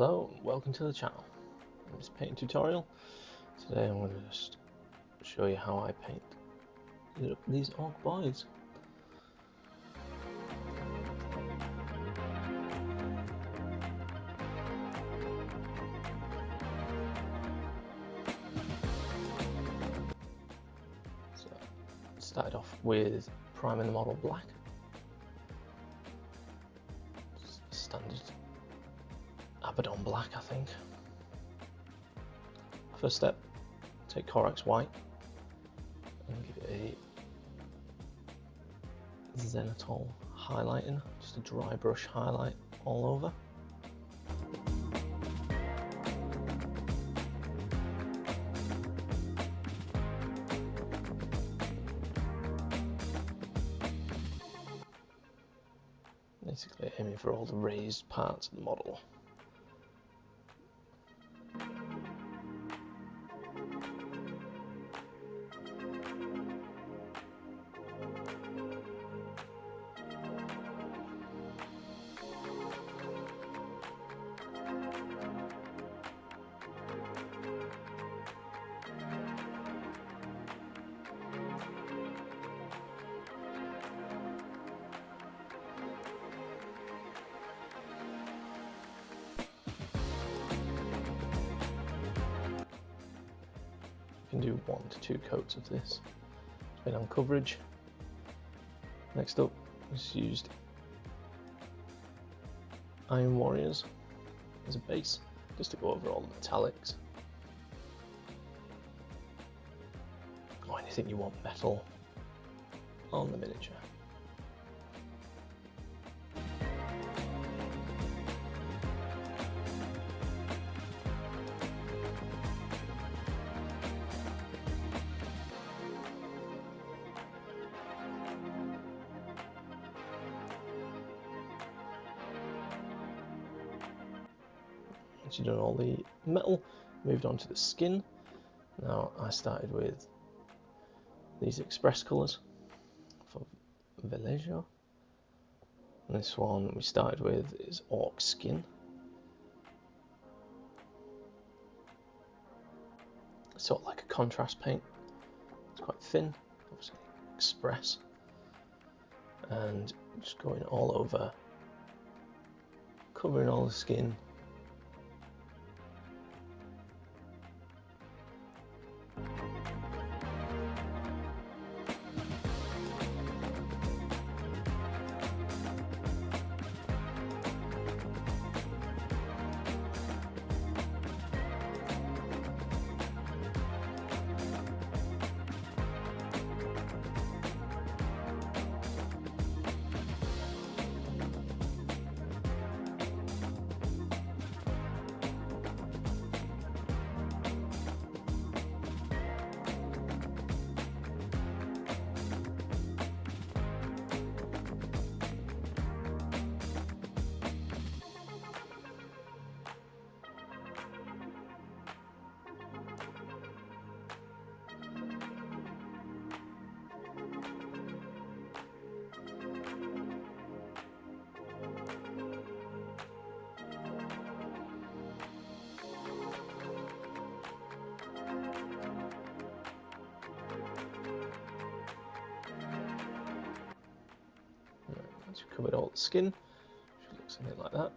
Hello, welcome to the channel. In this painting tutorial, today I'm going to just show you how I paint these Ork Boyz. So, started off with priming the model black. Standard Abaddon black, I think. First step, take Orks white and give it a zenithal highlighting, just a dry brush highlight all over. Basically aiming for all the raised parts of the model. You can do 1 to 2 coats of this, depending on coverage. Next up, just used Iron Warriors as a base, just to go over all the metallics. Or anything you want metal on the miniature. Once you've done all the metal, moved on to the skin. Now I started with these express colours for Villaggio. And this one we started with is Ork skin. It's sort of like a contrast paint. It's quite thin, obviously express. And just going all over, covering all the skin. Once you've covered all the skin, it should look something like that.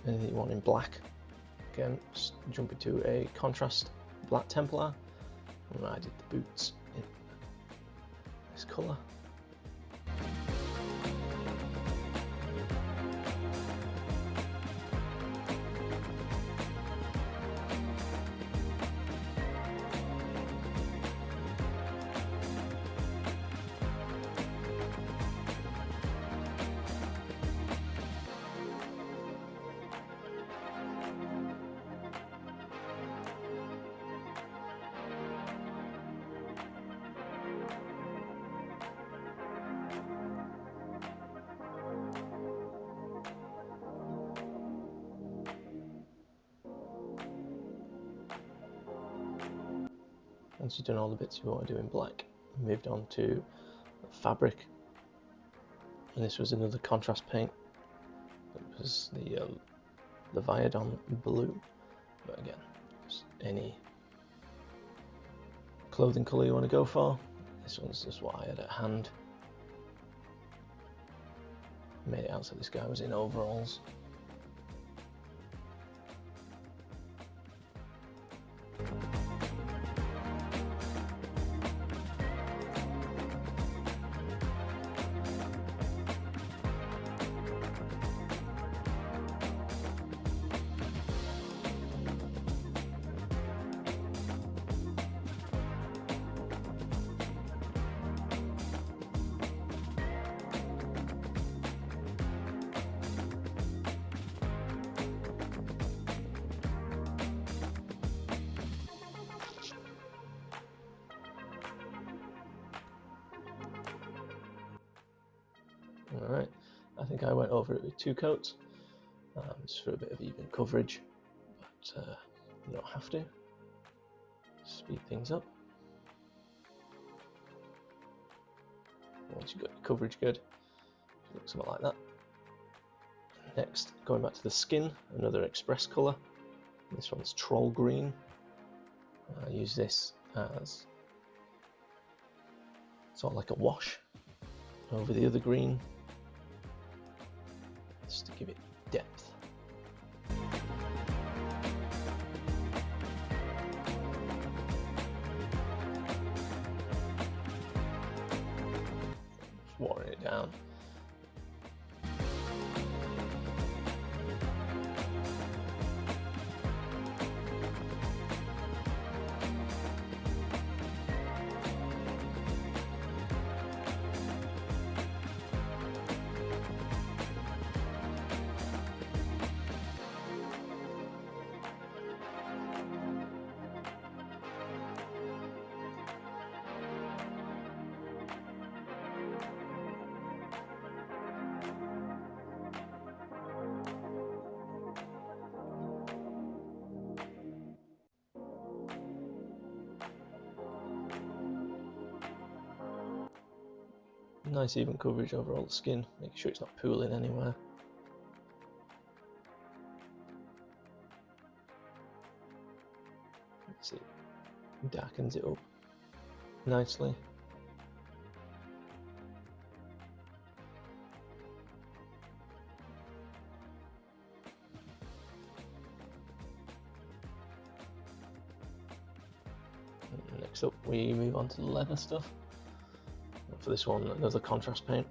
Anything you want in black, again, just jump into a contrast black Templar, and I did the boots in this colour. once you've done all the bits you want to do in black, moved on to fabric, and this was another contrast paint. It was the Viadon blue, but again, just any clothing colour you want to go for. This one's just what I had at hand. Made it out so this guy was in overalls. Alright, I think I went over it with 2 coats, just for a bit of even coverage, but you don't have to. Speed things up. Once you've got your coverage good, look something like that. Next, going back to the skin, another express colour. This one's troll green. I use this as sort of like a wash over the other green, just to give it depth. Just watering it down. Nice even coverage over all the skin, making sure it's not pooling anywhere. Let's see, darkens it up nicely. And next up we move on to the leather stuff. For this one, another contrast paint,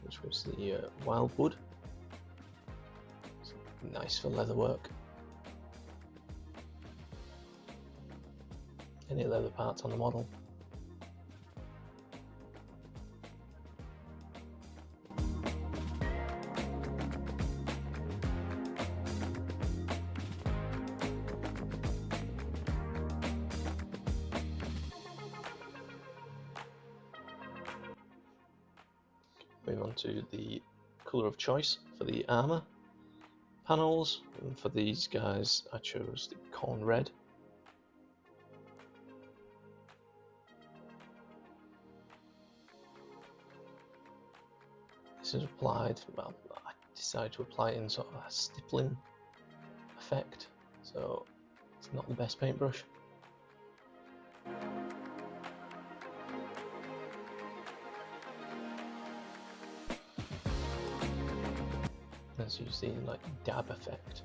which was the Wildwood. It's nice for leather work. Any leather parts on the model. Move on to the colour of choice for the armour panels, and for these guys I chose the corn red. This is applied, well, I decided to apply it in sort of a stippling effect, so it's not the best paintbrush. As you see, like dab effect.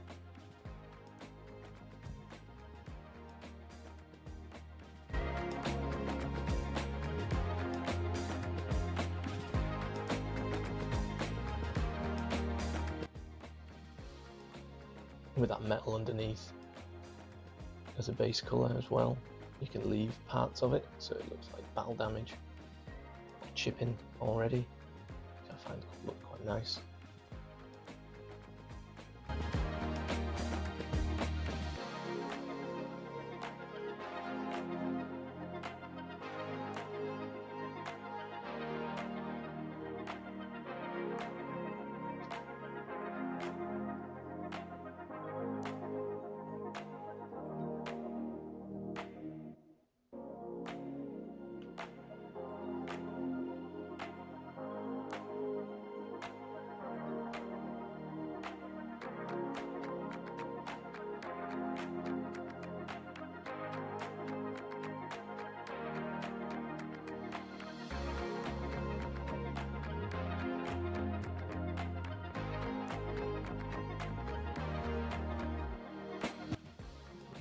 With that metal underneath as a base colour as well, you can leave parts of it so it looks like battle damage or chipping already, which I find look quite nice.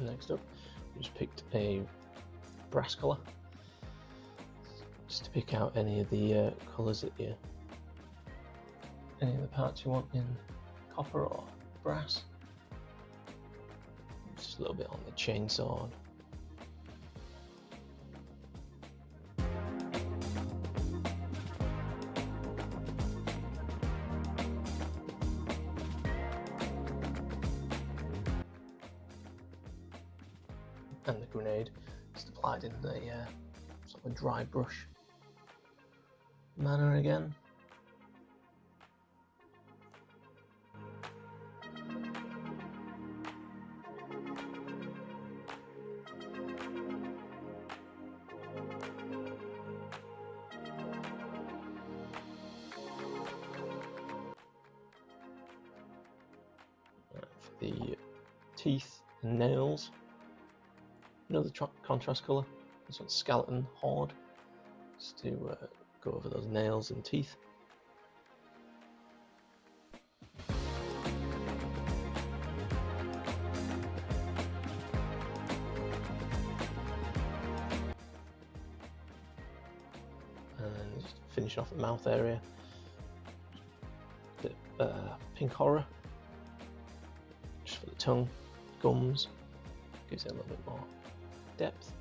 Next up, we just picked a brass colour, just to pick out any of the colours that any of the parts you want in copper or brass. Just a little bit on the chainsaw. And the grenade just applied in the sort of dry brush manner again. For the teeth and nails, another contrast colour. This one's skeleton horde, just to go over those nails and teeth. And just finish off the mouth area. A bit pink horror, just for the tongue, gums, gives it a little bit more depth.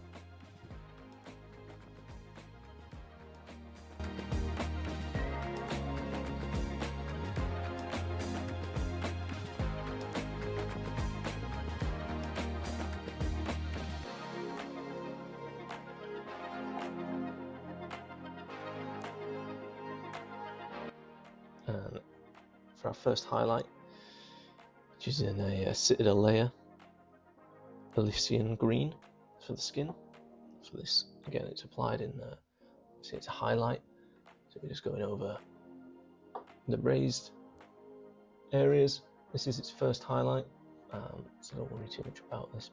And for our first highlight, which is in a Citadel layer, Elysian green for the skin. So this, again, it's applied in see, it's a highlight, so we're just going over the raised areas. This is its first highlight, so don't worry too much about this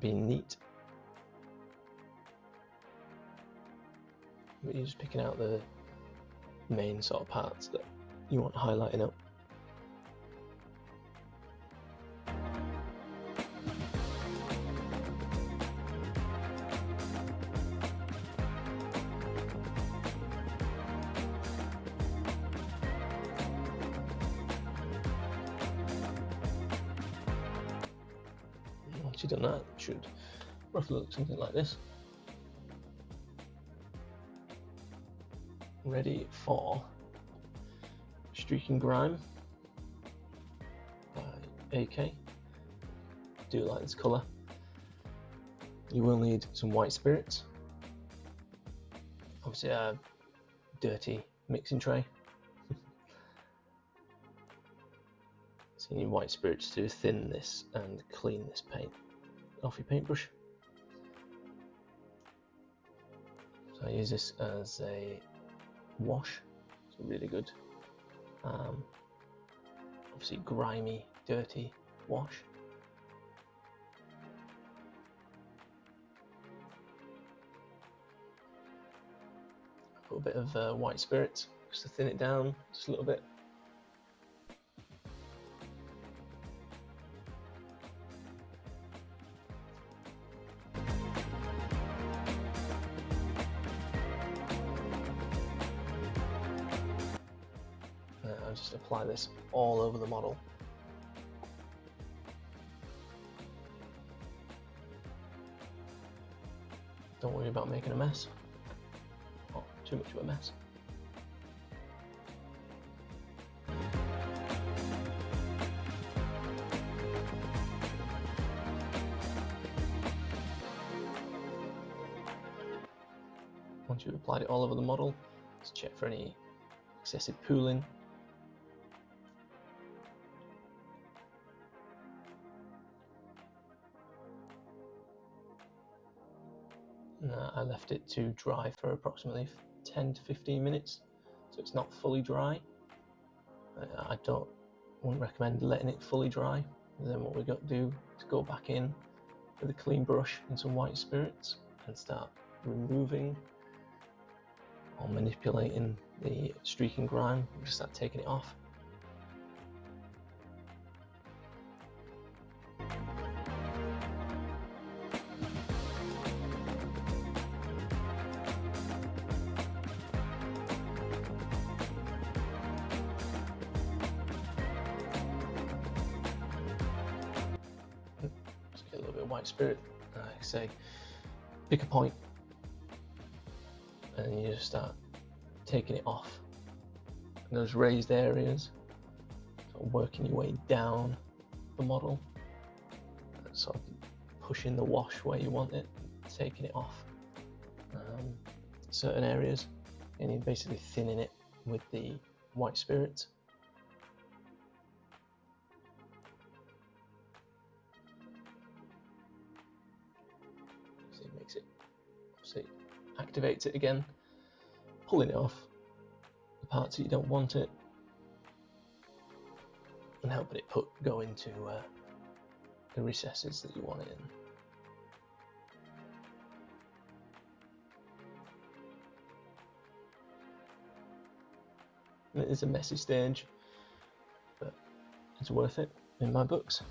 being neat. But you're just picking out the main sort of parts that you want highlighting up. Once you've done that, it should roughly look something like this. Ready for Streaking Grime by AK. Do like this colour. You will need some white spirits, obviously a dirty mixing tray. So you need white spirits to thin this and clean this paint off your paintbrush. So I use this as a wash, so really good, obviously grimy, dirty wash. Put a bit of white spirits just to thin it down just a little bit. I'll just apply this all over the model. Don't worry about making a mess, or too much of a mess. Once you've applied it all over the model, just check for any excessive pooling. I left it to dry for approximately 10 to 15 minutes, so it's not fully dry. I wouldn't recommend letting it fully dry. And then what we've got to do is go back in with a clean brush and some white spirits and start removing or manipulating the streaking grime. We'll just start taking it off. white spirit. Like I say, pick a point and then you just start taking it off in those raised areas, sort of working your way down the model, and sort of pushing the wash where you want it, taking it off certain areas, and you're basically thinning it with the white spirit. So it makes it, obviously activates it again, pulling it off the parts that you don't want it, and helping it go into the recesses that you want it in. And it is a messy stage, but it's worth it in my books.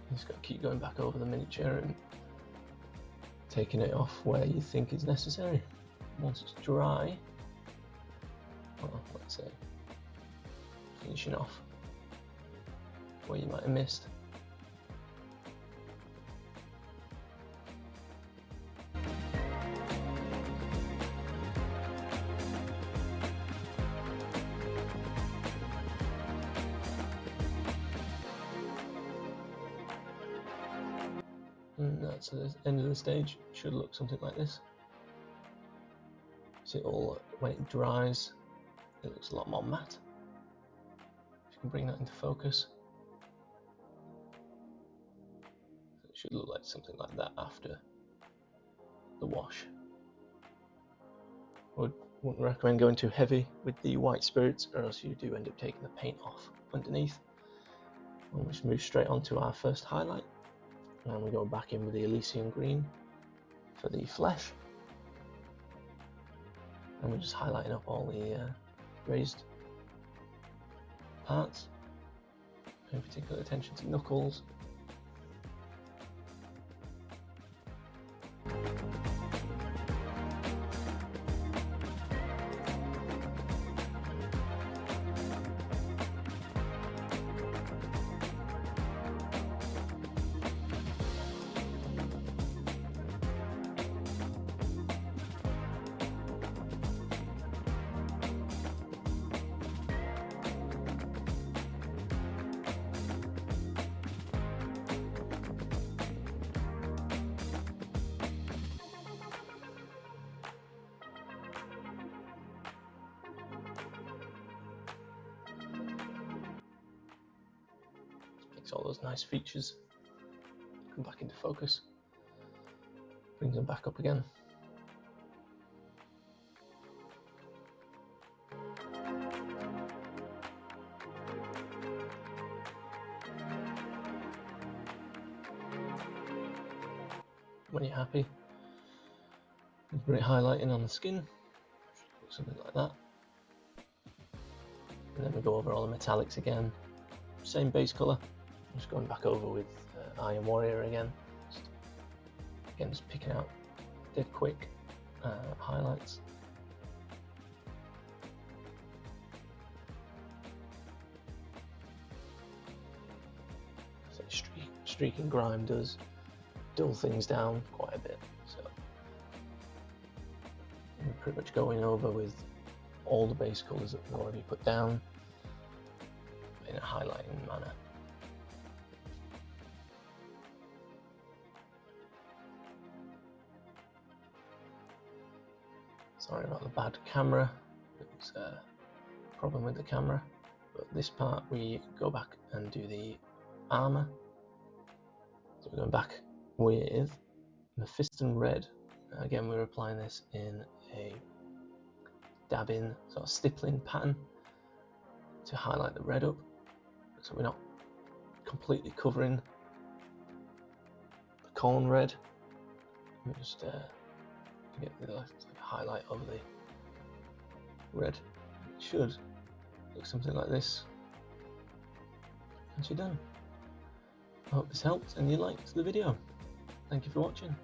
You just got to keep going back over the miniature and taking it off where you think is necessary. Once it's dry, well, let's say finishing off where you might have missed. And that's the end of the stage. It should look something like this. See, all when it dries, it looks a lot more matte. If you can bring that into focus, it should look like something like that after the wash. I wouldn't recommend going too heavy with the white spirits, or else you do end up taking the paint off underneath. And we just move straight on to our first highlight. And we go back in with the Elysian green for the flesh, and we're just highlighting up all the raised parts, paying particular attention to knuckles. All those nice features come back into focus, brings them back up again. When you're happy, bring it highlighting on the skin, something like that, and then we go over all the metallics again, same base colour. Just going back over with Iron Warrior again. Just picking out dead quick highlights. So streaking grime does dull things down quite a bit. So we're pretty much going over with all the base colours that we've already put down in a highlighting manner. Sorry about the bad camera, it was a problem with the camera, but this part we go back and do the armour. So we're going back with Mephiston Red. Again, we're applying this in a dabbing, sort of stippling pattern to highlight the red up, so we're not completely covering the corn red. We just get the highlight over the red. It should look something like this once you're done. I hope this helped and you liked the video. Thank you for watching.